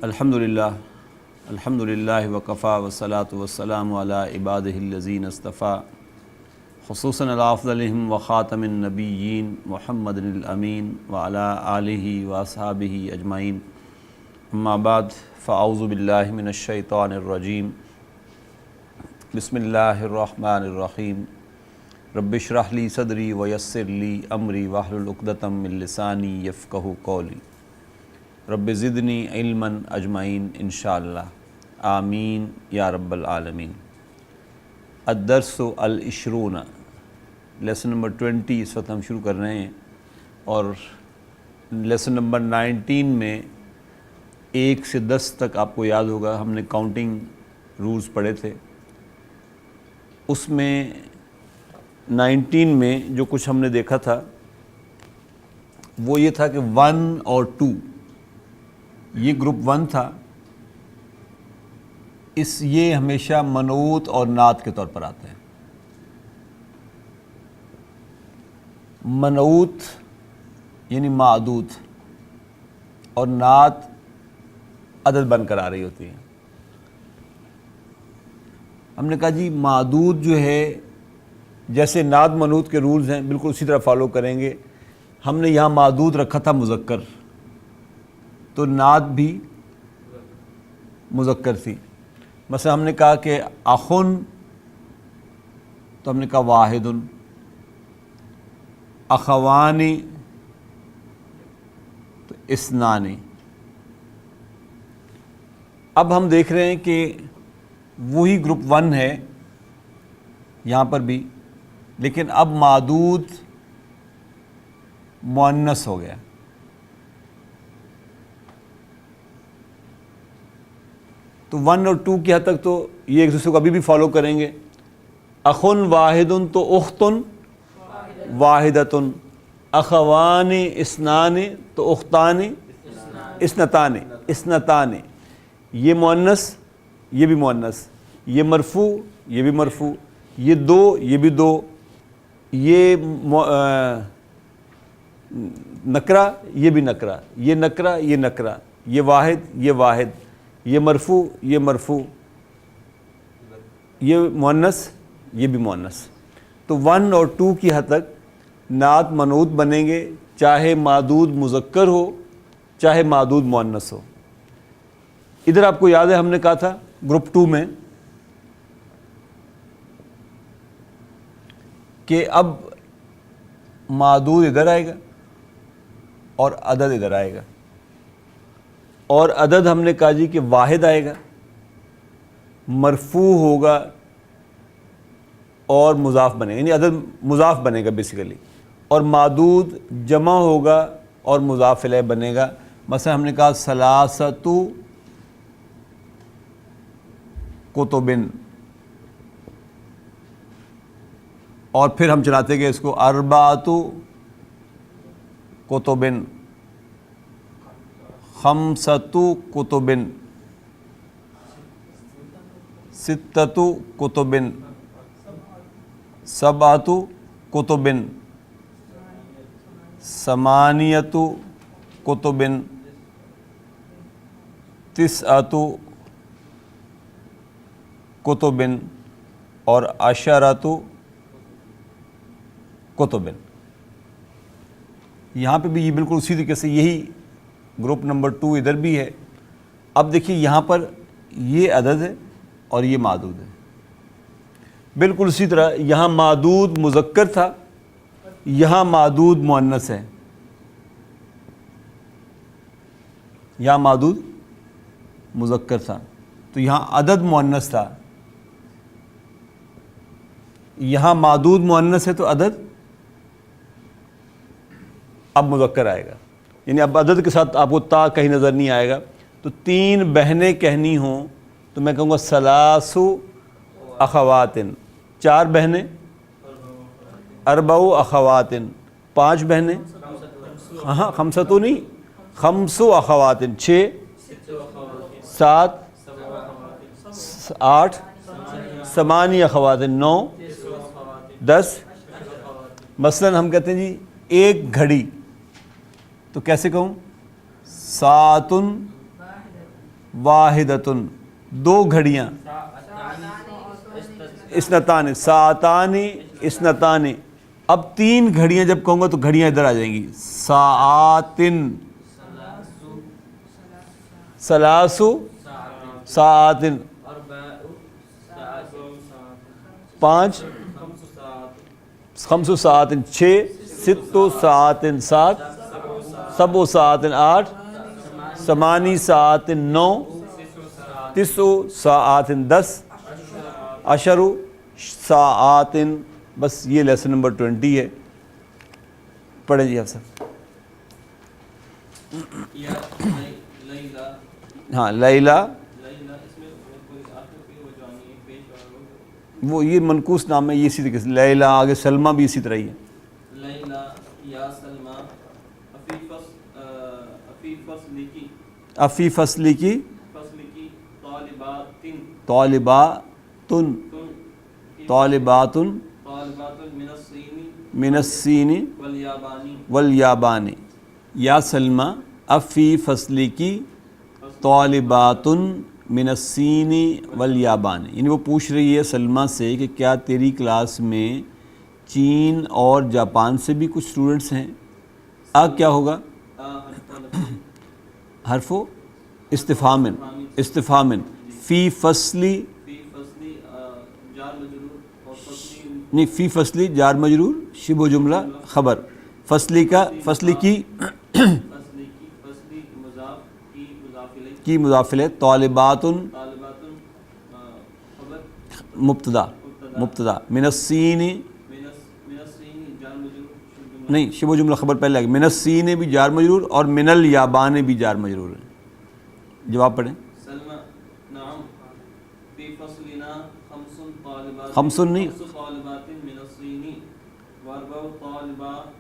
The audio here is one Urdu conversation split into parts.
الحمدللہ وکفا والصلاة والسلام علی عبادہ الذین اصطفیٰ خصوصاً علی افضلہم وخاتم النبیین محمد الامین وعلی آلہ واصحابہ اجمعین اما بعد فاعوذ باللہ من الشیطان الرجیم بسم اللہ الرحمن الرحیم رب اشرح لی صدری ویسر لی امری واحلل عقدۃ من لسانی یفقہوا قولی رب زدنی علما اجمعین انشاءاللہ آمین یا رب العالمین۔ الدرس العشرون، لیسن نمبر 20 اس وقت ہم شروع کر رہے ہیں، اور لیسن نمبر 19 میں 1 سے 10 تک آپ کو یاد ہوگا ہم نے کاؤنٹنگ رولز پڑھے تھے۔ اس میں 19 میں جو کچھ ہم نے دیکھا تھا وہ یہ تھا کہ 1 اور 2، یہ گروپ 1 تھا، یہ ہمیشہ منعوت اور نعت کے طور پر آتے ہیں۔ منعوت یعنی معدود، اور نعت عدد بن کر آ رہی ہوتی ہے۔ ہم نے کہا جی معدود جو ہے جیسے نعت منعوت کے رولز ہیں بالکل اسی طرح فالو کریں گے۔ ہم نے یہاں معدود رکھا تھا مذکر، تو نعت بھی مذکر تھی۔ مثلا ہم نے کہا کہ اخن، تو ہم نے کہا واحد، اخوانی تو اثنانی۔ اب ہم دیکھ رہے ہیں کہ وہی گروپ 1 ہے یہاں پر بھی، لیکن اب معدود مؤنث ہو گیا۔ تو 1 اور 2 کی حد تک تو یہ ایک دوسرے کو ابھی بھی فالو کریں گے۔ اخن واحد تو اختن واحدتن، اخوان اثنان تو اختان اثنتان، یہ مؤنث یہ بھی مؤنث، یہ مرفوع یہ بھی مرفوع، یہ 2 یہ بھی 2، یہ نکرہ یہ بھی نکرہ، یہ نکرہ یہ نکرہ، یہ واحد یہ واحد، یہ مرفوع یہ مرفوع، یہ مؤنث یہ بھی مؤنث۔ تو 1 اور 2 کی حد تک نعت منعوت بنیں گے، چاہے معدود مذکر ہو چاہے معدود مؤنث ہو۔ ادھر آپ کو یاد ہے ہم نے کہا تھا گروپ 2 میں کہ اب معدود ادھر آئے گا اور عدد ادھر آئے گا، اور عدد ہم نے کہا جی کہ واحد آئے گا، مرفوع ہوگا اور مضاف بنے گا، یعنی عدد مضاف بنے گا بیسیکلی، اور معدود جمع ہوگا اور مضاف الیہ بنے گا۔ مثلا ہم نے کہا ثلاثۃ کتب، اور پھر ہم چلاتے گئے اس کو اربعۃ کتب، خمسۃ کتب، ستۃ کتب، سبعۃ کتب، ثمانیۃ کتب، تسعۃ کتب، اور عشرۃ کتب۔ یہاں پہ بھی یہ بالکل اسی طریقے سے یہی گروپ نمبر 2 ادھر بھی ہے۔ اب دیکھیے یہاں پر یہ عدد ہے اور یہ معدود ہے، بالکل اسی طرح یہاں معدود مذکر تھا، یہاں معدود مؤنث ہے، یہاں معدود مذکر تھا تو یہاں عدد مؤنث تھا، یہاں معدود مؤنث ہے تو عدد اب مذکر آئے گا، یعنی اب عدد کے ساتھ آپ کو تا کہیں نظر نہیں آئے گا۔ تو 3 بہنیں کہنی ہوں تو میں کہوں گا ثلاث اخوات، 4 بہنیں، اربع اخوات، 5 بہنیں، ہاں خمسہ تو نہیں، 5 اخوات، 6، 7، 8، 8 اخوات، 9، 10۔ مثلا ہم کہتے ہیں جی ایک گھڑی، تو کیسے کہوں؟ ساعتن واحدتن دو گھڑیاں، اثنتان، ساعتان اثنتان. اب تین گھڑیاں جب کہوں گا تو گھڑیاں ادھر آ جائیں گی. ساعاتن، سلاسو ساعاتن، پانچ، خمس ساعتن چھ، ست ساعتن سات، سبع ساعتن آٹھ، ثمانی ساعتن نو، تسع ساعتن دس، عشر ساعتن. بس یہ لیسن نمبر 20 ہے. پڑھیں جی آپ سب. ہاں لیلا، وہ یہ منقوص نام ہے، یہ اسی طریقے سے لیلا. آگے سلمہ بھی اسی طرح ہی ہے. لیلا یا سلمہ افی فصلی کی طالباتن، طالباتن، طالباتن طالباتن من السین والیابانی، والیابانی. یا سلمہ افی فصلی کی طالباتن من السین والیابان. یعنی وہ پوچھ رہی ہے سلمہ سے کہ کیا تیری کلاس میں چین اور جاپان سے بھی کچھ اسٹوڈنٹس ہیں. کیا ہوگا؟ حرف استفہام، استفہام. فی فصلی، جار مجرور اور فصلی نہیں، فی فصلی جار مجرور، شبہ جملہ خبر. فصلی کا، فصلی کی فصلی مضاف کی مضاف الیہ. طالباتن طالباتن خبر مبتدا، مبتدا. من السین من السین جار مجرور نہیں، شبہ جملہ خبر پہلے آگے. من السین بھی جار مجرور اور من الیابان بھی جار مجرور ہے. جواب پڑھیں. سلمہ نعم فی فصلنا خمس طالبات، خمس نہیں، خمس طالبات من الصین واربع طالبات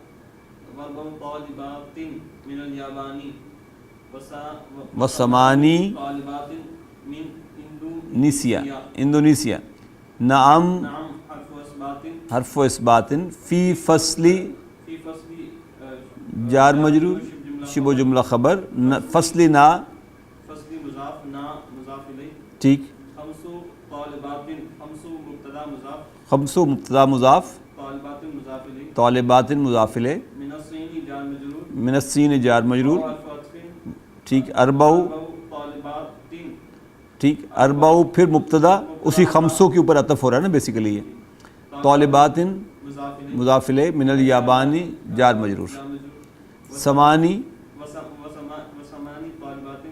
من الیابانی وثمانی طالبات من نیسیا، انڈونیسیا. نعم نعم حرف اثبات، حرف و اثبات. فی فصلی فی فصلی جار مجرور شبہ جملہ خبر. فصلی نا فصلی مضاف نا مضاف الیہ. ٹھیک. خمس طالبات، خمس مبتدا مضاف، خمس مبتدا مضاف، طالبات مضاف الیہ. طالبات مضاف الیہ. من الصین جار مجرور، من السین جار مجرور. حرف عطف، ٹھیک. اربع، طالبات ٹھیک. اربع پھر مبتدا اسی خمسوں کے اوپر عطف ہو رہا ہے نا بیسیکلی. یہ طالبات مضاف الیہ مضاف الیہ. من الیابانی جار مجرور. جار مجرور. ثمانی وثمانی طالبات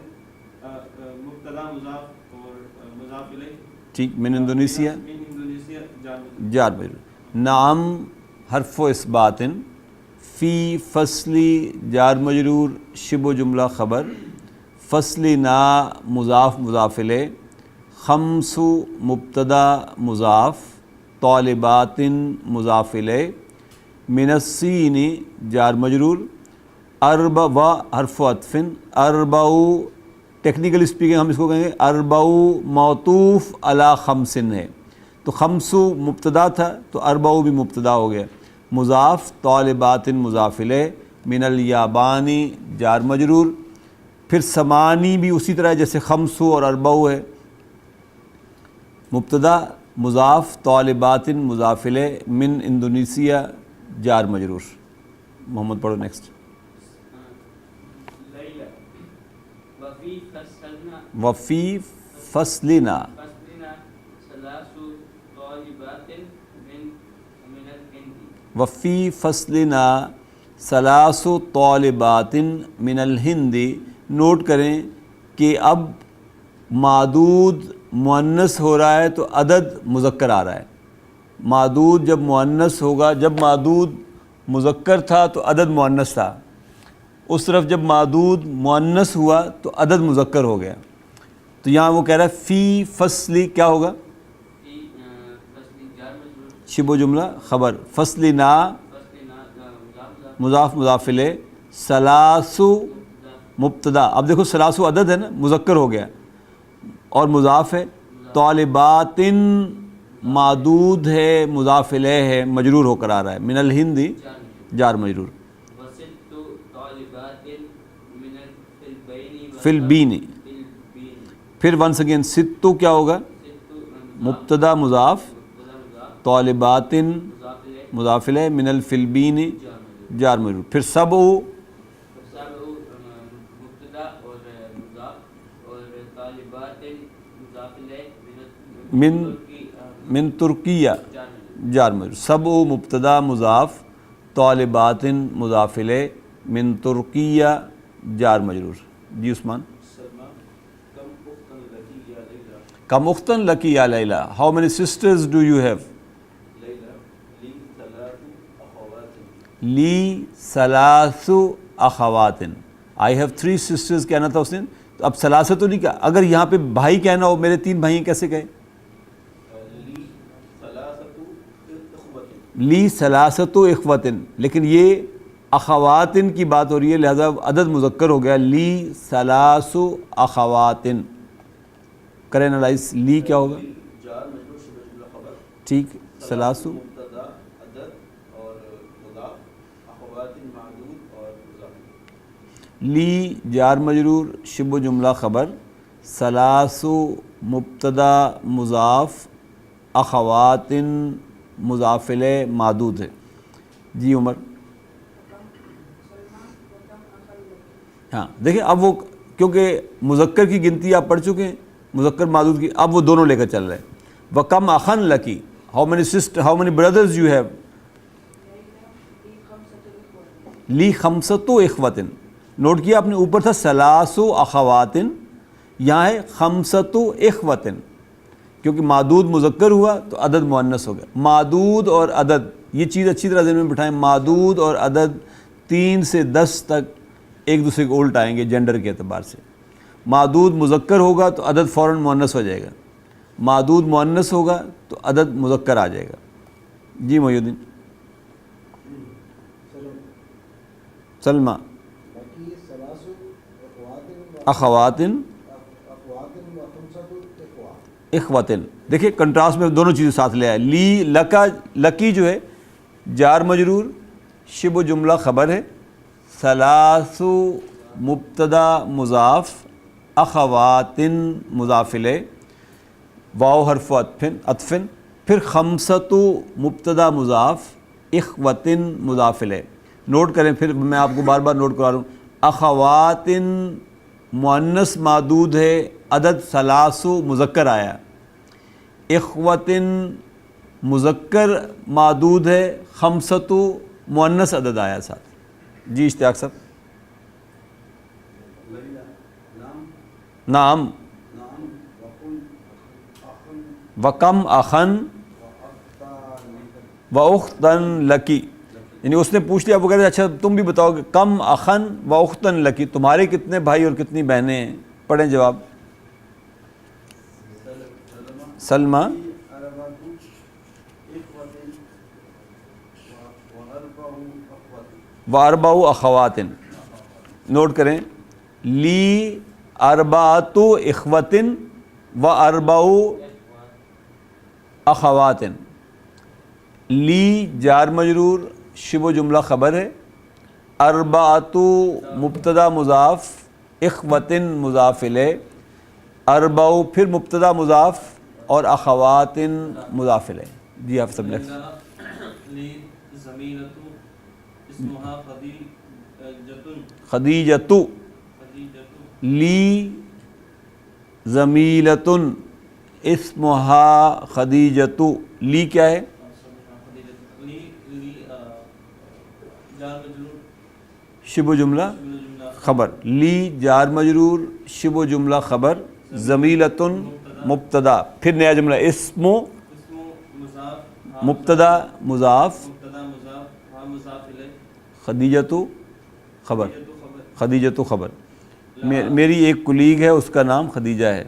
مبتدا مضاف اور مضاف الیہ. ٹھیک. من انڈونیسیا من انڈونیسیا جار مجرور. جار مجرور. نعم حرف و اثبات. فی فصلی جار مجرور شبہ جملہ خبر. فصلی نا مضاف مضاف الیہ. خمس مبتدا مضاف، طالبات مضاف الیہ. من السین جار مجرور. اربع و حرف عطف. اربع ٹیکنیکل اسپیکنگ ہم اس کو کہیں گے اربع معطوف علی خمس ہے. تو خمس مبتدا تھا تو اربع بھی مبتدا ہو گیا. مضاف طالبات مضاف الیہ. من الیابانی جار مجرور. پھر ثمانی بھی اسی طرح جیسے خمس اور اربع ہے. مبتدا مضاف طالبات مضاف الیہ. من انڈونیسیا جار مجرور. محمد پڑھو نیکسٹ. لیلا وفی فصلنا، وفی فصلنا فصلنا ثلاث طالبات من الهند. وفی فصلنا ثلاث طالبات من الہند. نوٹ کریں کہ اب معدود مؤنث ہو رہا ہے تو عدد مذکر آ رہا ہے. معدود جب مؤنث ہوگا، جب معدود مذکر تھا تو عدد مؤنث تھا. اس طرف جب معدود مؤنث ہوا تو عدد مذکر ہو گیا. تو یہاں وہ کہہ رہا ہے فی فصلی کیا ہوگا؟ فی فصلی جار مجرور، شبہ جملہ خبر. فصلی نا فصلنا مضاف مضاف الیہ. ثلاث مبتدا. اب دیکھو ثلاث عدد ہے نا، مذکر ہو گیا اور مضاف ہے. طالبات معدود ہے مضاف الیہ ہے، مجرور ہو کر آ رہا ہے. من الہند جار مجرور. وست طالبات من الفلبین فی البین، پھر ونس اگین ستو کیا ہوگا؟ مبتدا مضاف، طالبات مضاف الیہ، من الفلبین جار مجرور. پھر سبع من ترکیہ جار مجرور. سبع مبتدا مضاف، طالبات مضاف الیہ، من ترکیہ جار مجرور. جی عثمان. کم اختن لکی یا Layla. How many sisters do you have? لی ثلاث اخوات. آئی ہیو 3 سسٹرز کہنا تھا اس نے. تو اب ثلاثہ تو نہیں کہا. اگر یہاں پہ بھائی کہنا ہو میرے 3 بھائی کیسے کہے؟ لی ثلاثت اخوتن. لیکن یہ اخواتن کی بات ہو رہی ہے لہذا عدد مذکر ہو گیا. لی ثلاث اخواتن. کریں انالائز. لی کیا ہوگا؟ ٹھیک. ثلاث لی جار مجرور شبہ جملہ خبر، ثلاث مبتدا مضاف، اخوات مضاف الیہ معدود ہے. جی عمر. ہاں دیکھیں اب وہ کیونکہ مذکر کی گنتی آپ پڑھ چکے ہیں، مذکر معدود کی، اب وہ دونوں لے کر چل رہے ہیں. وَكَمْ أَخًا لَكِ. How many sisters, how many brothers you have? لی خمسۃ اخوتن. نوٹ کیا آپ نے اوپر تھا ثلاث اخواتن، یہاں ہے خمسۃ اخوتن. کیونکہ معدود مذکر ہوا تو عدد مؤنث ہو گیا. معدود اور عدد، یہ چیز اچھی طرح ذہن میں بٹھائیں. معدود اور عدد 3 سے 10 تک ایک دوسرے کو الٹ آئیں گے جینڈر کے اعتبار سے. معدود مذکر ہوگا تو عدد فوراً مؤنث ہو جائے گا. معدود مؤنث ہوگا تو عدد مذکر آ جائے گا. جی محی الدین. سلمہ. اخواتن اخواتن. دیکھیں کنٹراسٹ میں دونوں چیزیں ساتھ لے آئے. لی لکا، لکی جو ہے جار مجرور شبہ جملہ خبر ہے، ثلاث مبتدا مضاف، اخواتن مضاف الیہ، واو حرف عطفن. پھر خمسۃ مبتدا مضاف، اخوتن مضاف الیہ. نوٹ کریں، پھر میں آپ کو بار بار نوٹ کرا رہا ہوں. اخواتن مؤنث معدود ہے، عدد ثلاث مذکر آیا. اخوتن مذکر معدود ہے، خمسۃ مؤنث عدد آیا ساتھ. جی اشتیاق صاحب. نام. وَكَمْ أَخًا وَأُخْتًا لَكِ. یعنی اس نے پوچھ لیا، وہ کہتے ہیں اچھا تم بھی بتاؤ کہ کم اخن و اختن لکی، تمہارے کتنے بھائی اور کتنی بہنیں ہیں؟ پڑھیں جواب. سلمہ. واربع اخواتن. نوٹ کریں، لی اربعۃ اخوتن و اربع اخواتن. لی جار مجرور شبہ جملہ خبر ہے، اربعۃ مبتدا مضاف، اخوتن مضاف الیہ، اربع پھر مبتدا مضاف اور اخواتن مضاف الیہ. جی آپ سب نے خدیجۃ. لی زمیلۃ اسمہا خدیجۃ. لی کیا ہے؟ شبہ جملہ خبر. لی جار مجرور شبہ جملہ خبر، زمیلۃ مبتدا. پھر نیا جملہ اسم مبتدا مضاف، خدیجۃ خبر. خدیجۃ خبر. میری ایک کلیگ ہے، اس کا نام خدیجہ ہے.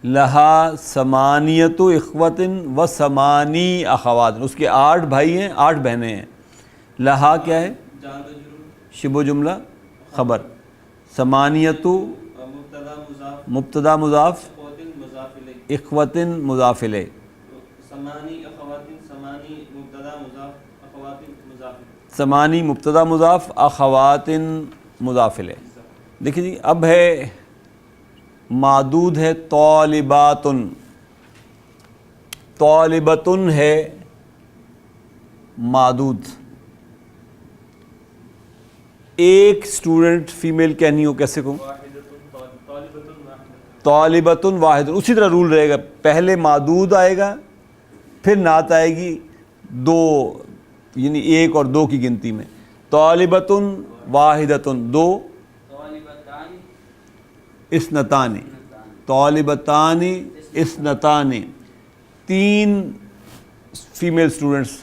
لہا ثمانیۃ اخوتن و ثمانی اخوات. اس کے 8 بھائی ہیں، 8 بہنیں ہیں. لہا کیا ہے؟ شبہ جملہ خبر. ثمانیۃ مبتدا مضاف، اخوتن مضاف الیہ. ثمانی مبتدا مضاف اخوات مضاف ثمانی مبتدا مضاف اخوات مضاف الیہ. دیکھیں جی اب ہے معدود ہے طالباتن، طالبتن ہے معدود. ایک اسٹوڈنٹ فیمیل کہنی ہو کیسے کہوں؟ طالبتن واحد. اسی طرح رول رہے گا، پہلے معدود آئے گا پھر نعت آئے گی دو، یعنی ایک اور دو کی گنتی میں. طالبتن واحدتن دو، اثنتان، طالبتان اثنتان تین فیمیل اسٹوڈنٹس.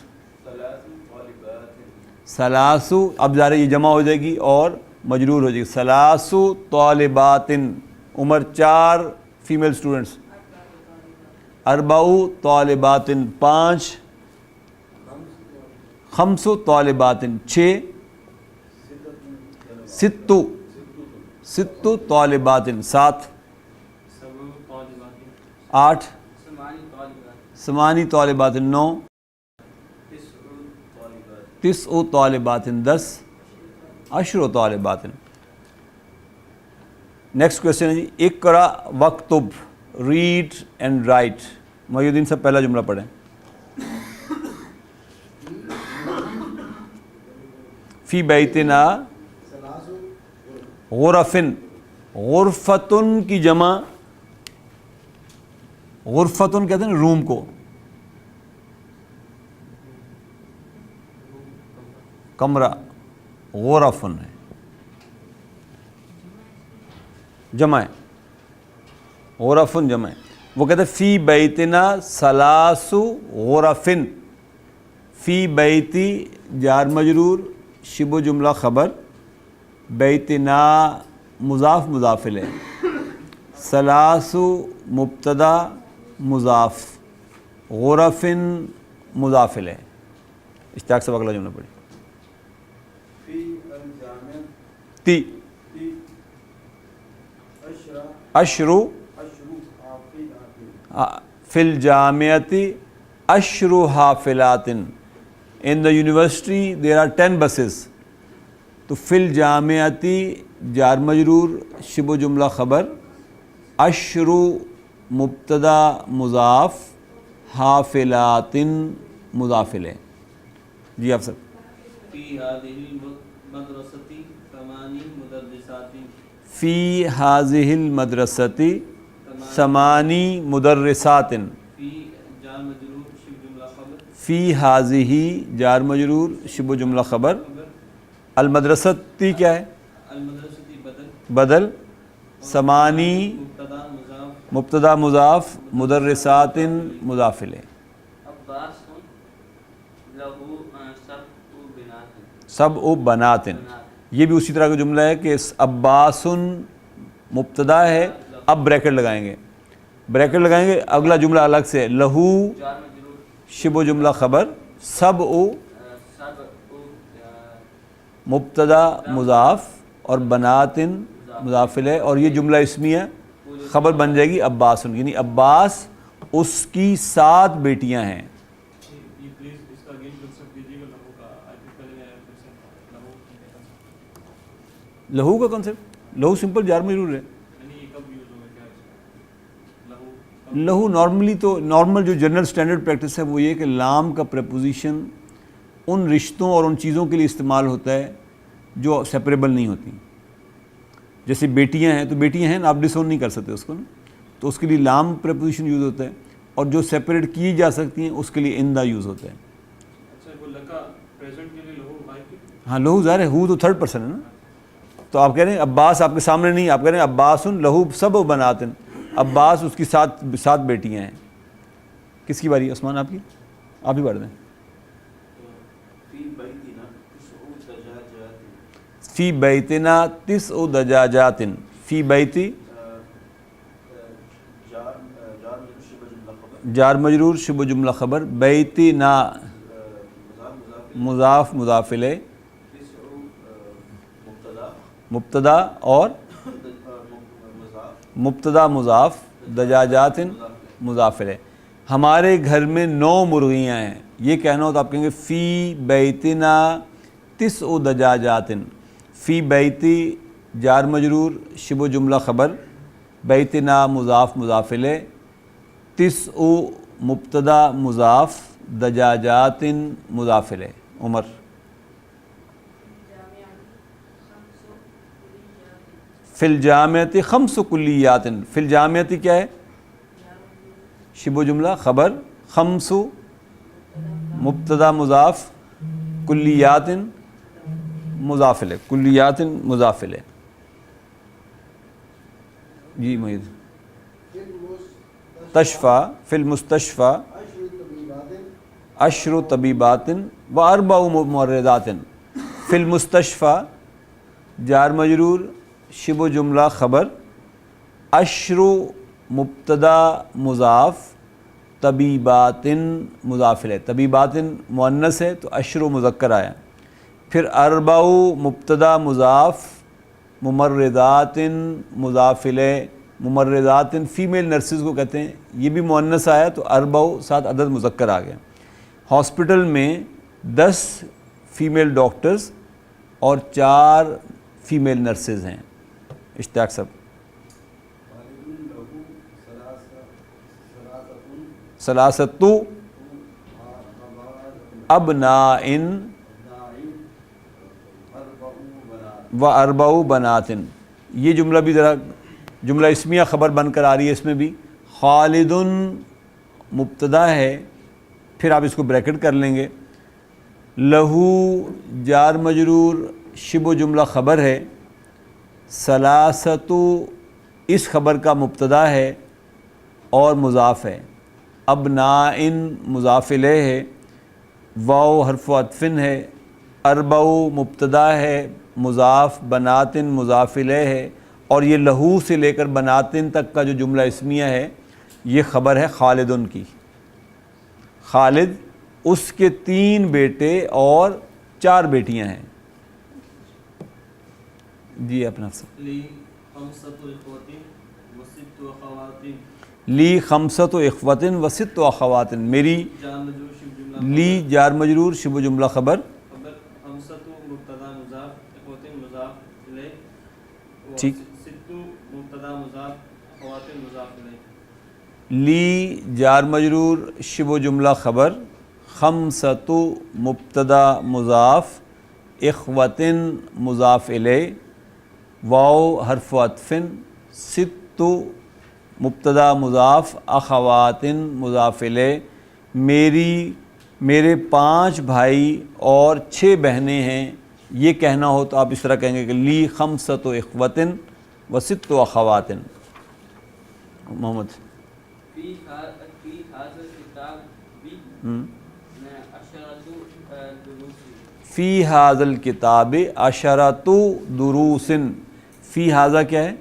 سلاسو اب جا رہے یہ جمع ہو جائے گی اور مجرور ہو جائے گی. سلاسو طالباتن عمر چار فیمیل اسٹوڈنٹس. اربعو طالباتن پانچ. خمسو طالباتن چھ. ستو ستو طالباتن سات. آٹھ. ثمانی طالباتن نو. تسع طالباتن دس. عشر طالباتن. نیکسٹ کوشچن ہے جی اقرا وکتب ریڈ اینڈ رائٹ. محی الدین صاحب پہلا جملہ پڑھیں. فی بیتنا غرفن، غرفتن کی جمع غرفتن کہتے ہیں روم کو، کمرہ غرفن ہے، جمع ہے، غرفن جمع ہے. وہ کہتے ہیں فی بیتنا ثلاث غرفن. فی بیتی جار مجرور شبہ جملہ خبر، بیتنا مضاف مضاف الیہ، ثلاث مبتدا مضاف، غرفن مضاف الیہ. اشتیاق سے اگلا جملہ پڑھی. تی اشرو فی الجامعتی اشرو حافلاتن. In the university there are 10 buses. تو فی الجامعتی جار مجرور شبہ جملہ خبر، اشرو مبتدا مضاف، حافلاتن مضاف الیہ. جی آپ سب. فی هذه المدرسة ثمانی مدرسات. فی هذه المدرسة ثمانی مدرسات. فی جار مجرور شبہ جملہ خبر، فی هذه جار مجرور شبہ جملہ خبر. المدرستی کیا ہے؟ المدرسة بدل، بدل. ثمانی مبتدا مضاف، مبتدا مضاف، مدرسات مضاف الیہ. عباس لہو سبع بنات. سبع بنات. یہ بھی اسی طرح کا جملہ ہے کہ عباس مبتدا ہے، اب بریکٹ لگائیں گے، بریکٹ لگائیں گے، اگلا جملہ الگ سے. لہو جار مجرور شبہ جملہ خبر، سبع سبع مبتدا مضاف اور بنات مضاف الیہ. اور یہ جملہ اسمیہ خبر بن جائے گی عباس، یعنی عباس اس کی 7 بیٹیاں ہیں. یہ پلیز اس کا اگین کنسپٹ دیجیے گا. لہو کا آئی تھنک پہلے میں لہو کا کنسپٹ، لہو سمپل جار مجرور ہے. یعنی یہ کب یوز ہوگا کیا اس کا؟ لہو لہو نارملی تو نارمل جو جنرل سٹینڈرڈ پریکٹس ہے وہ یہ کہ لام کا پریپوزیشن ان رشتوں اور ان چیزوں کے لیے استعمال ہوتا ہے جو سیپریبل نہیں ہوتی. جیسے بیٹیاں ہیں تو بیٹیاں ہیں نا، آپ ڈس اون نہیں کر سکتے اس کو نا، تو اس کے لیے لام پریپوزیشن یوز ہوتا ہے. اور جو سیپریٹ کی جا سکتی ہیں اس کے لیے ان دا یوز ہوتا ہے. اچھا وہ لکا پریزنٹ کے لیے لہو غائب کی. ہاں لہو ظاہر ہے، ہو تو تھرڈ پرسن ہے نا. تو آپ کہہ رہے ہیں عباس آپ کے سامنے نہیں، آپ کہہ رہے ہیں عباس لہو سبع بنات. عباس اس کی 7 بیٹیاں ہیں. کس کی باری ہے عثمان؟ آپ کی، آپ ہی پڑھ دیں. فی بیتنا تسع دجاجات. فی بیتی جار مجرور شبہ جملہ خبر، بیتنا مضاف مضاف الیہ، مبتدا اور مبتدا مضاف، دجاجات مضاف الیہ. ہمارے گھر میں 9 مرغیاں ہیں. یہ کہنا ہو تو آپ کہیں گے فی بیتنا 9 دجاجات. فی بیتی جار مجرور شبہ جملہ خبر، بیتنا مضاف مضاف الیہ، 9 مبتدا مضاف، دجاجات مضاف الیہ. عمر فی الجامعۃ 5 کلیات. فی الجامعۃ کیا ہے؟ شبہ جملہ خبر، 5 مبتدا مضاف، کلیات مضاف الیہ، کلیات مضاف الیہ. جی معید تشفیٰ فی المستشفیٰ 10 طبیبات و 4 ممرضات. فی المستشفیٰ جار مجرور شبہ جملہ خبر، 10 مبتدا مضاف، طبیبات مضاف الیہ. طبیبات مؤنث ہے تو 10 مذکر آیا. پھر 4 مبتدا مضاف، ممرضات مضاف الیہ. ممرضات فیمیل نرسز کو کہتے ہیں. یہ بھی مؤنث آیا تو 4 ساتھ عدد مذکر آ گیا. ہاسپٹل میں 10 فیمیل ڈاکٹرز اور 4 فیمیل نرسز ہیں. اشتیاق صاحب ثلاثۃ ابناء و 4 بنات. یہ جملہ بھی ذرا جملہ اسمیہ خبر بن کر آ رہی ہے. اس میں بھی خالد مبتدا ہے، پھر آپ اس کو بریکٹ کر لیں گے. لہو جار مجرور شبہ جملہ خبر ہے. ثلاثۃ اس خبر کا مبتدا ہے اور مضاف ہے. ابناء مضاف الیہ ہے. واو حرف عطف ہے. 4 مبتدا ہے مضاف، بنات مضاف الیہ ہے. اور یہ لہو سے لے کر بناتن تک کا جو جملہ اسمیہ ہے یہ خبر ہے خالدن کی. خالد اس کے 3 بیٹے اور 4 بیٹیاں ہیں. جی اپنا لی 5 اخوات و 6 اخوات. لی 5 اخوات و 6 اخوات. میری جار مجرور شبہ جملہ لی جار مجرور شبہ جملہ خبر، 5 مبتدا مضاف، اخوات مضاف الیہ، ٹھیک. 6 مبتدا مضاف، اخوات مضاف الیہ. لی جار مجرور شبہ جملہ خبر، 5 مبتدا مضاف، اخوات مضاف الیہ، واو حرف عطف، 6 مبتدا مضاف، اخوات مضاف الیہ. میرے 5 بھائی اور 6 بہنیں ہیں. یہ کہنا ہو تو آپ اس طرح کہیں گے کہ لی 5 اخوات و 6 اخوات. محمد فی ھذا الکتاب بھی 10 دروس. فی ھذا الکتاب 10 دروس. فی ھذا کیا ہے؟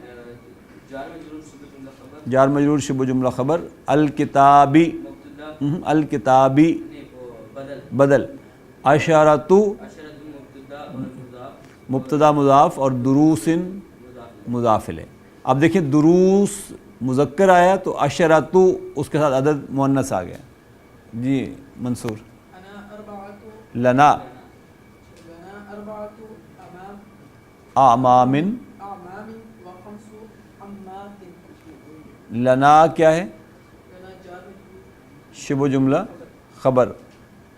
جار مجرور شبہ جملہ خبر، جار مجرور شبہ جملہ خبر. الکتابی مبتدا الکتابی بدل. 10 مبتدا اور مضاف، مبتدا مضاف اور دروس مضاف الیہ. اب دیکھیں دروس مذکر آیا تو 10 اس کے ساتھ عدد مؤنث آ گیا. جی منصور لنا اعمام. لنا کیا ہے؟ شبہ جملہ خبر.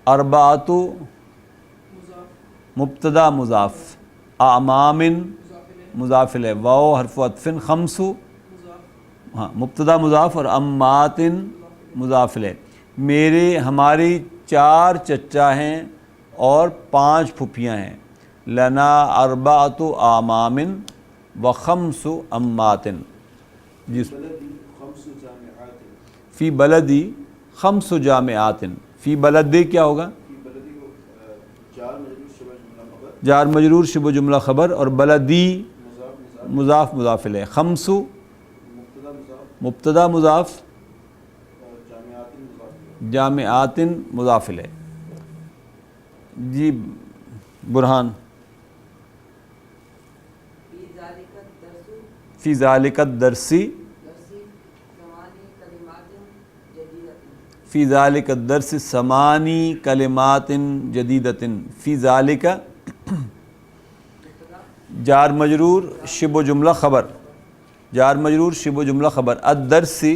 4 مبتدا مضاف، اعمام مضاف الیہ، واو حرف عطف، 5 ہاں مبتدا مضاف اور امات مضاف الیہ. ہماری 4 چچا ہیں اور 5 پھپھیاں ہیں. لنا 4 اعمام و 5 امات. جی فی بلدی 5 جامعات. فی بلدی کیا ہوگا؟ جار مجرور شبہ جملہ خبر اور بلدی مضاف مضاف الیہ. 5 مبتدا مضاف، جامعات مضاف الیہ. جی برہان فی ذالک الدرس فی ذالک الدرس ثمانی کلمات جدیدۃ، فی ذالک جار مجرور شبہ جملہ خبر، جار مجرور شبہ جملہ خبر، الدرسی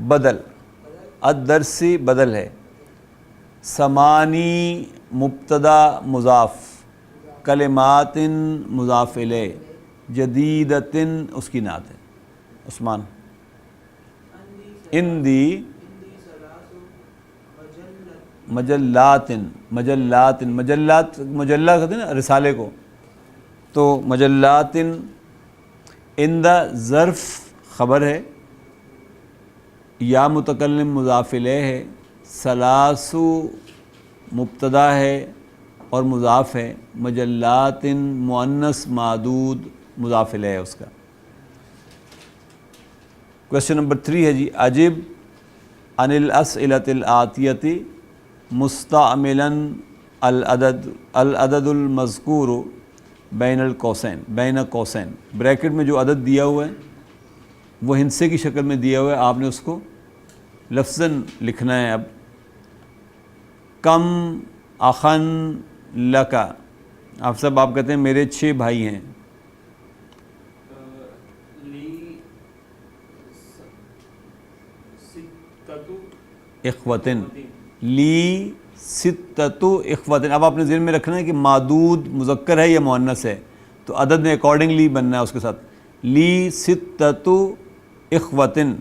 بدل، الدرسی بدل ہے، ثمانی مبتدا مضاف، کلمات مضاف الیہ، جدیدۃ اس کی نعت ہے۔ عثمان اندی مجلات، مجلات، مجلات مجلہ کہتے ہیں نا رسالے کو، تو مجلات، اندہ ظرف خبر ہے، یا متکلم مضاف الیہ ہے، ثلاث مبتدا ہے اور مضاف ہے، مجلات مؤنث معدود مضاف الیہ ہے اس کا۔ کویسچن نمبر 3 ہے جی، عجب عن الاسئلۃ الآتیۃ مستعملا العدد المذکور بین القوسین، بین قوسین، بریکٹ میں جو عدد دیا ہوا ہے وہ ہندسے کی شکل میں دیا ہوا ہے، آپ نے اس کو لفظاً لکھنا ہے۔ اب کم اخن لکا، آپ سب آپ کہتے ہیں میرے 6 بھائی ہیں، لی ستتو اخوتن، لی ستۃ اخوتن۔ اب آپ نے ذہن میں رکھنا ہے کہ معدود مذکر ہے یا مؤنث ہے، تو عدد میں اکارڈنگلی بننا ہے اس کے ساتھ، لی ستۃ اخوتن،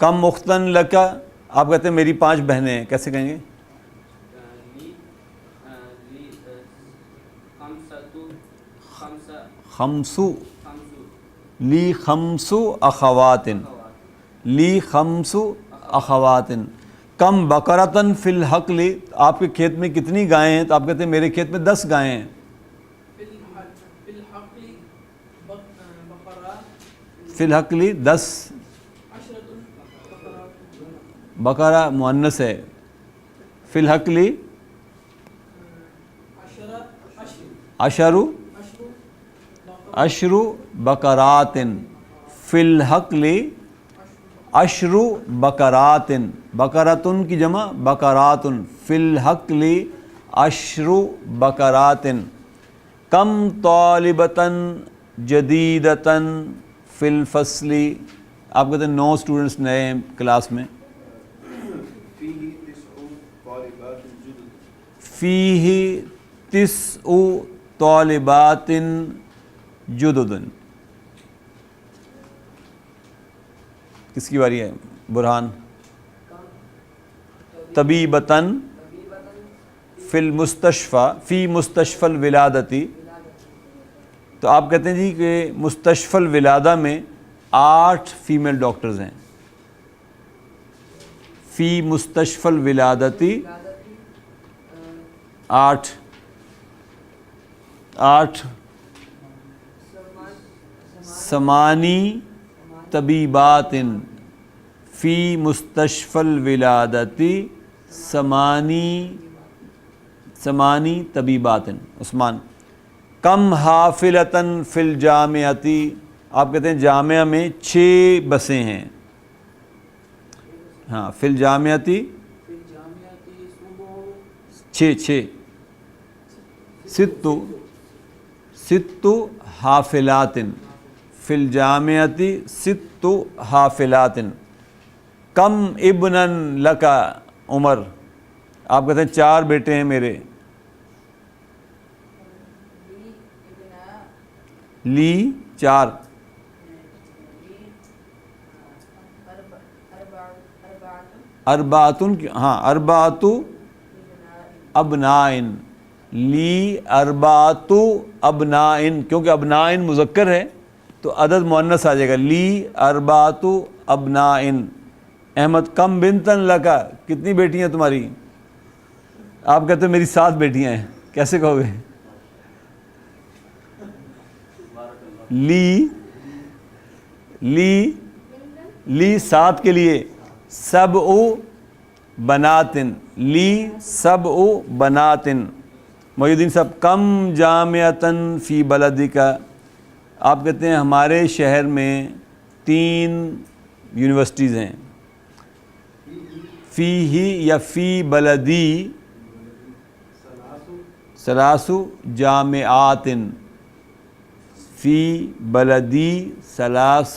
کم اختن لکا، آپ کہتے ہیں میری 5 بہنیں ہیں، کیسے کہیں گے؟ خمسو، لی خمسو اخواتن، لی خمسو اخواتن، کم بقرتن فی الحقل، آپ کے کھیت میں کتنی گائیں ہیں، تو آپ کہتے ہیں میرے کھیت میں 10 گائیں ہیں، فی الحقل 10، بقرہ مؤنث ہے، فی الحقل عشر بقرات، فی الحقل عشر بقرات، بقراتن کی جمع بقرات، فی الحقل عشر بقرات، کم طالبتن جدیدتن فی الفصل، آپ کہتے ہیں 9 اسٹوڈنٹس نئے ہیں کلاس میں، فیہ 9 طالبات جدد، کس کی باری ہے؟ برہان، طبیبتن فی المستشفى، فی مستشفى الولادتی، تو آپ کہتے ہیں جی کہ مستشفى الولادہ میں 8 فیمیل ڈاکٹرز ہیں، فی مستشفى الولادتی 8 ثمانی طبیبات، فی مستشفى الولادتی ثمانی طبیبات۔ عثمان کم حافلتن فی الجامعتی، آپ کہتے ہیں جامعہ میں 6 بسیں ہیں، ہاں فی الجامعتی 6 ست حافلات، فی الجامعتی 6 حافلات، کم ابنا لکا عمر، آپ کہتے ہیں 4 بیٹے ہیں میرے، لی 4، اربعۃ، ہاں اربعۃ ابنائن، لی 4 ابنائن، کیونکہ ابنائن مذکر ہے تو عدد مؤنث آ جائے گا، لی 4 ابنائن۔ احمد کم بنتن لکا، کتنی بیٹیاں تمہاری، آپ کہتے ہیں میری 7 بیٹیاں ہیں، کیسے کہو گے؟ لی 7 کے لیے 7 بناتن، لی 7 بناتن۔ محی الدین صاحب کم جامعتن فی بلدکا، آپ کہتے ہیں ہمارے شہر میں 3 یونیورسٹیز ہیں، فی ہی یا فی بلدی ثلاث جامعات، فی بلدی ثلاث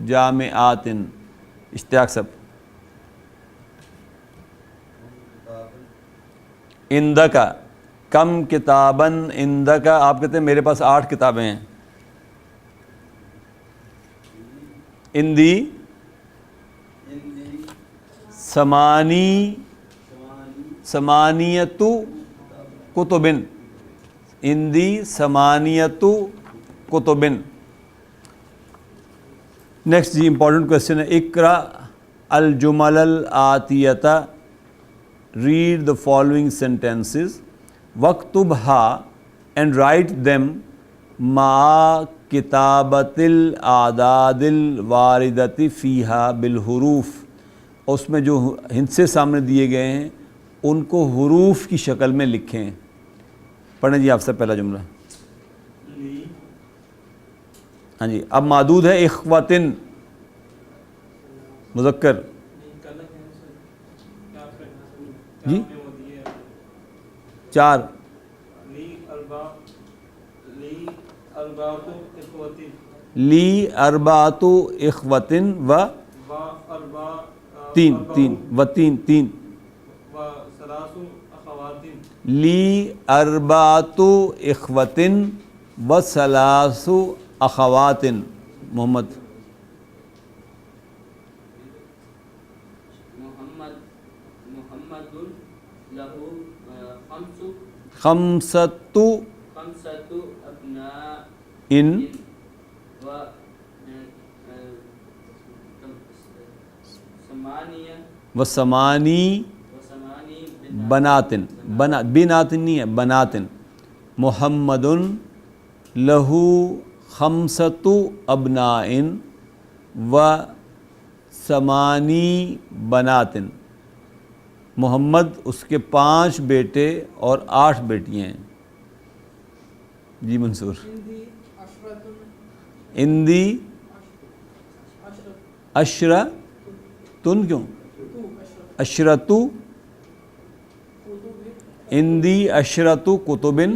جامعات، اشتیاق سب. عندک کم کتاباً، عندک آپ کہتے ہیں میرے پاس 8 کتابیں ہیں. عندی ثمانیت کتب، عندی ثمانیت کتب. نیکسٹ جی امپورٹنٹ کوشچن ہے. اقرا الجمل الآتیۃ، read the following sentences وَاكْتُبْهَا and write them مع کتابت الاعداد الواردۃ فیہا بالحروف. اس میں جو ہندسے سامنے دیے گئے ہیں ان کو حروف کی شکل میں لکھیں. پڑھیں جی آپ سے پہلا جملہ. ہاں جی اب معدود ہے. اخوتن مذکر جی 4. لی اربعۃ اخوتن و 3 لی اربعۃ اخوتن و 3 اخوات. محمد خمسۃ ابناء و ثمانی بنات. بنات نہیں ہے، بنات. محمد لہو خمسۃ ابناء و ثمانی بنات. محمد اس کے 5 بیٹے اور 8 بیٹیاں ہیں. جی منصور. اندی اشرتن کیوں؟ اشرتو اندی اشرت کتبن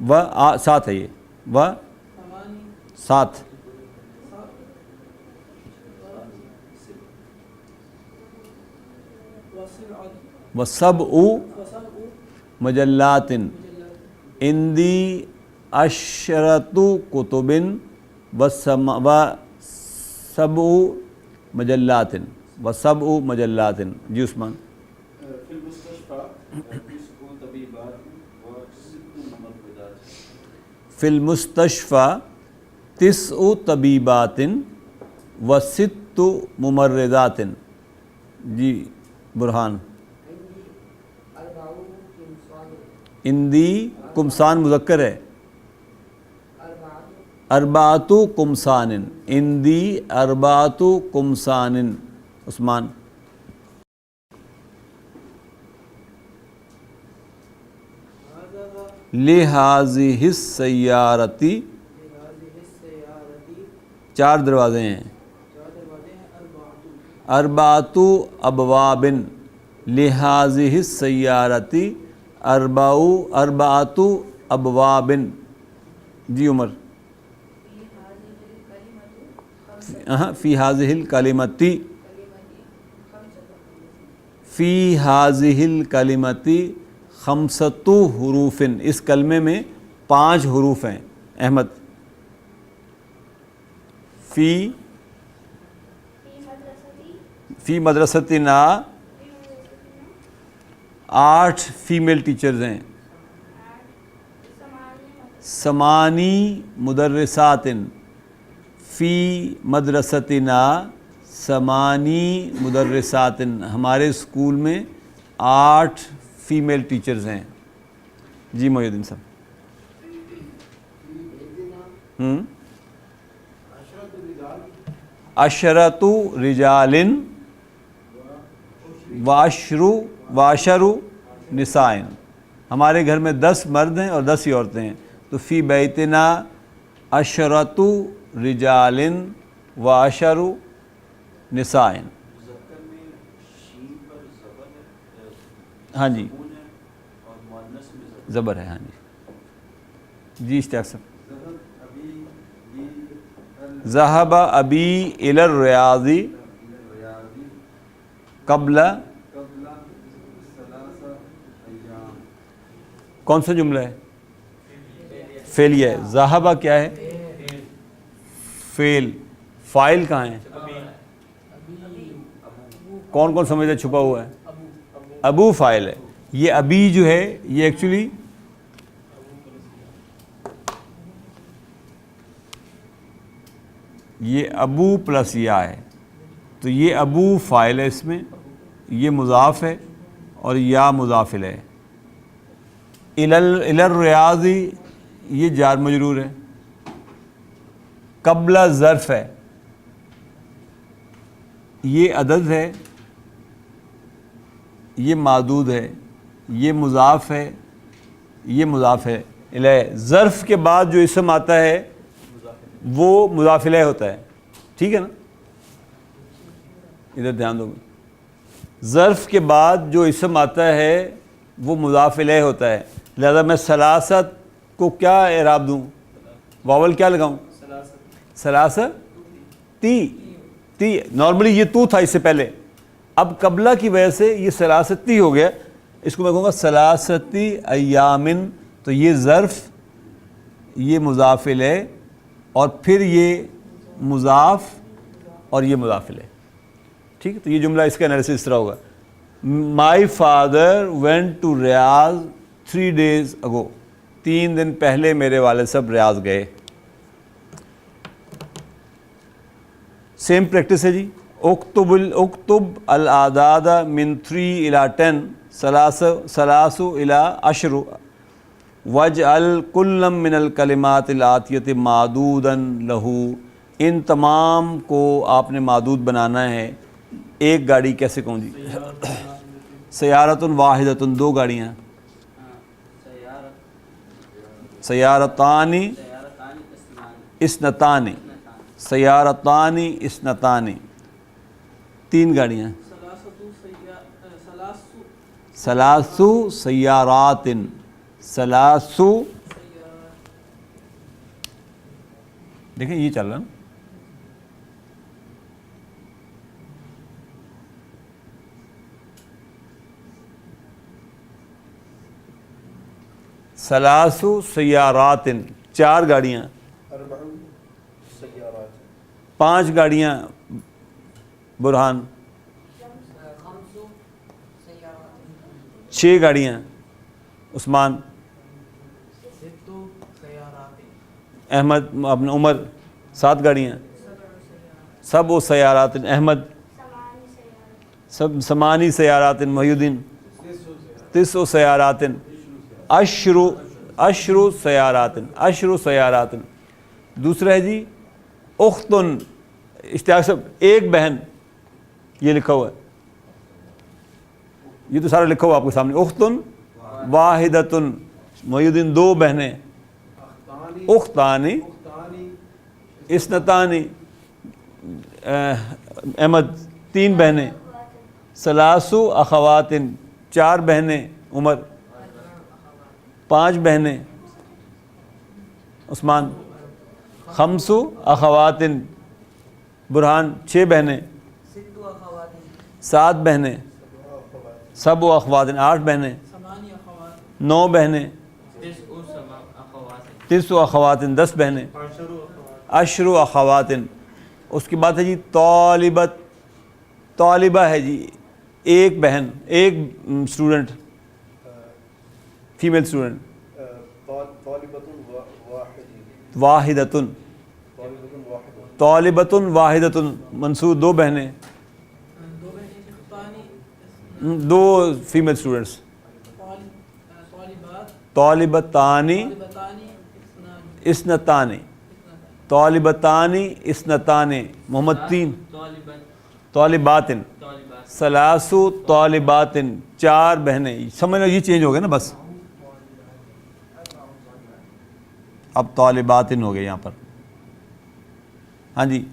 و 7 ہے یہ و 7 و 7 مجلات. اندی اشرت کتبن و 7 مجلات و 7 مجلات. جی عثمان. فی المستشفى 9 طبیبات و 6 ممرضات. جی برہان. اندی قمصان مذکر ہے. اربعۃ قمصان. اندی اربعۃ قمصان. عثمان. لہذہ السیارۃ 4 دروازے ہیں. اربعۃ ابواب. لہذہ السیارۃ اربعۃ ابواب. جی عمر. فی ہذہ الکلمۃ فی ہذہ الکلمۃ 5 حروف. اس کلمے میں 5 حروف ہیں. احمد. فی مدرستنا 8 فیمیل ٹیچرز ہیں. 8 مدرسات. فی مدرستنا 8 مدرسات. ہمارے اسکول میں 8 فیمیل ٹیچرز ہیں. جی محی الدین صاحب. عشرۃ رجال وعشر نساء. ہمارے گھر میں 10 مرد ہیں اور 10 عورتیں ہیں. تو فی بیتنا 10 رجال وعشر نساء. ہاں جی زبر ہے. ہاں جی اشتیاق صاحب. ذهب ابی الی الریاض قبل کون سا جملہ ہے؟ فعلیہ ہے. ذهب کیا ہے؟ فعل. فاعل کہاں ہے؟ کون کون سمجھتا چھپا ہوا ہے؟ ابو فاعل ہے. یہ ابی جو ہے یہ ایکچولی یہ ابو پلس یا ہے تو یہ ابو فاعل ہے, اس میں یہ مضاف ہے اور یا مضاف الیہ ہے. الی الریاض یہ جار مجرور ہے. قبل ظرف ہے, یہ عدد ہے, یہ معدود ہے, یہ مضاف ہے, یہ مضاف ہے الیہ. ظرف کے بعد جو اسم آتا ہے وہ مضاف الیہ ہوتا ہے. ٹھیک ہے نا, ادھر دھیان دو. ظرف کے بعد جو اسم آتا ہے وہ مضاف الیہ ہوتا ہے. لہذا میں ثلاثت کو کیا اعراب دوں؟ واول کیا لگاؤں؟ ثلاثتی. نارملی یہ تو تھا اس سے پہلے, اب قبلہ کی وجہ سے یہ ثلاثتی ہو گیا. اس کو میں کہوں گا ثلاثتی ایامن. تو یہ ظرف, یہ مضاف الیہ, اور پھر یہ مضاف اور یہ مضاف الیہ. ٹھیک ہے, تو یہ جملہ اس کا انالیسس اس طرح ہوگا. My father went to Riyadh 3 days ago. 3 دن پہلے میرے والد صاحب ریاض گئے. سیم پریکٹس ہے جی. اکتب الاعداد من 3 إلى 10 ثلاث إلى 10 واجعل كلا من الکلمات الآتیۃ معدودا لہ. ان تمام کو آپ نے معدود بنانا ہے. ایک گاڑی کیسے کہوں جی؟ سیارۃ واحدۃ, 2 گاڑیاں. سیارتان اثنتان. سیارتان اثنتان, 3 گاڑیاں. ثلاث سیارات. ثلاث, دیکھیں یہ چل رہا نا. ثلاث سیارات, 4 گاڑیاں. 5 گاڑیاں برہان. 6 گاڑیاں عثمان. احمد اپنا عمر. 7 گاڑیاں. سب و سیارات احمد. سب ثمانی سیارات محی الدین. 9 سیارات. عشر سیارات. عشر سیارات. دوسرا ہے جی اختن. اشتیاق صاحب, ایک بہن, یہ لکھا ہوا ہے, یہ تو سارا لکھا ہوا آپ کے سامنے. اختن واحدتن. محی الدین 2 بہنیں. اختانی اثنتانی. احمد 3 بہنیں. ثلاث اخوات, 4 بہنیں. عمر 5 بہنیں. عثمان 5 اخوات. برہان 6 بہنیں. 7 بہنیں. سب و اخوات 8 بہنیں. 9 بہنیں. 9 اخوات 10 بہنیں. 10 اخوات. اس کے بعد ہے جی طالبت. طالبہ ہے جی ایک بہن, ایک اسٹوڈنٹ, فیمیل اسٹوڈنٹ. واحدتن. طالبتن واحدتن منصور 2 بہنیں. 2 فیمیل اسٹوڈنٹس. طالبتانی اثنتان. طالبتانی اثنتان. محمد 3 طالبات. ثلاث طالبات, 4 بہنیں. سمجھنا یہ چینج ہو گیا نا بس. اب طالبات ہو گئے یہاں پر. ہاں جی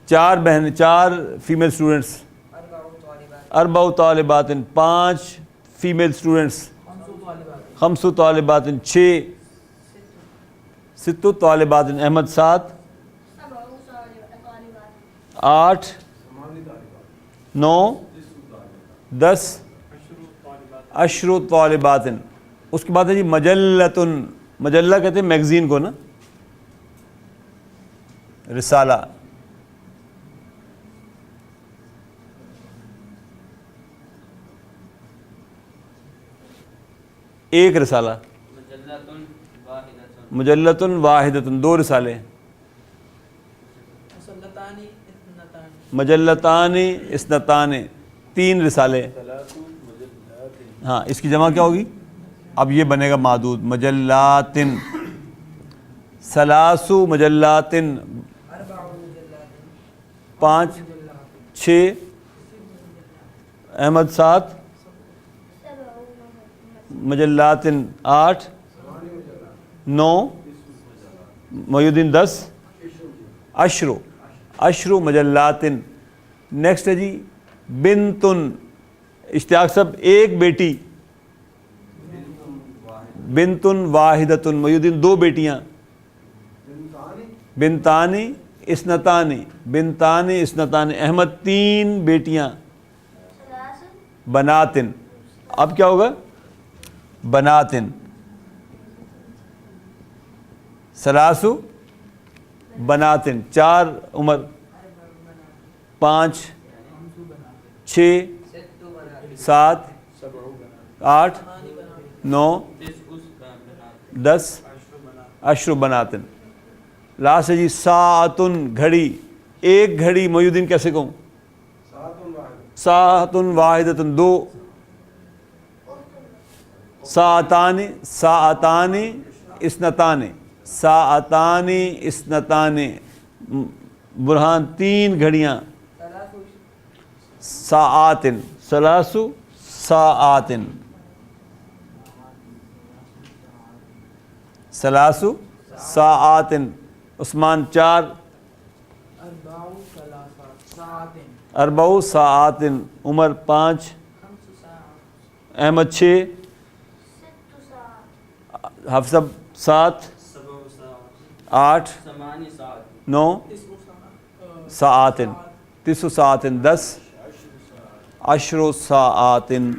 4 بہنیں, 4 فیمیل اسٹوڈنٹس. اربع طالبات 5 فیمیل اسٹوڈنٹس، خمس طالبات 6 ست طالبات احمد 7 8 9 10 عشر طالبات. اس کے بعد ہے جی مجلۃ. مجلہ کہتے ہیں میگزین کو نا، رسالہ. ایک رسالہ. مجلۃ واحدۃ. مجلۃ واحدۃ 2 رسالے. مجلتان اثنتان 3 رسالے. ہاں اس کی جمع کیا ہوگی؟ اب یہ بنے گا معدود. مجلات. ثلاث مجلات 5 6 احمد 7 مجلات 8 9 محی الدین 10 عشر مجلات. نیکسٹ ہے جی بنتن. اشتیاق صاحب ایک بیٹی. بنتن واحدتن محی الدین 2 بیٹیاں. بنتانی اثنتانی. بنتانی اثنتانی احمد 3 بیٹیاں. بناتن. اب کیا ہوگا؟ بناتن. ثلاث بناتن 4 عمر 5 6 7 8 9 10 عشر بناتن. لاسٹ ہے جی ساعتن گھڑی. ایک گھڑی محی الدین کیسے کہوں؟ ساعتن واحدتن 2. ساعتان اثنتان. ساعتان اثنتان. برہان 3 گھڑیاں. ساعاتن. ثلاث ساعاتن. ثلاث ساعاتن. عثمان 4. اربع ساعاتن. عمر 5. احمد 6. حفصہ 7 8 9 ساعاتن. 9 ساعاتن 10 عشر ساعاتن.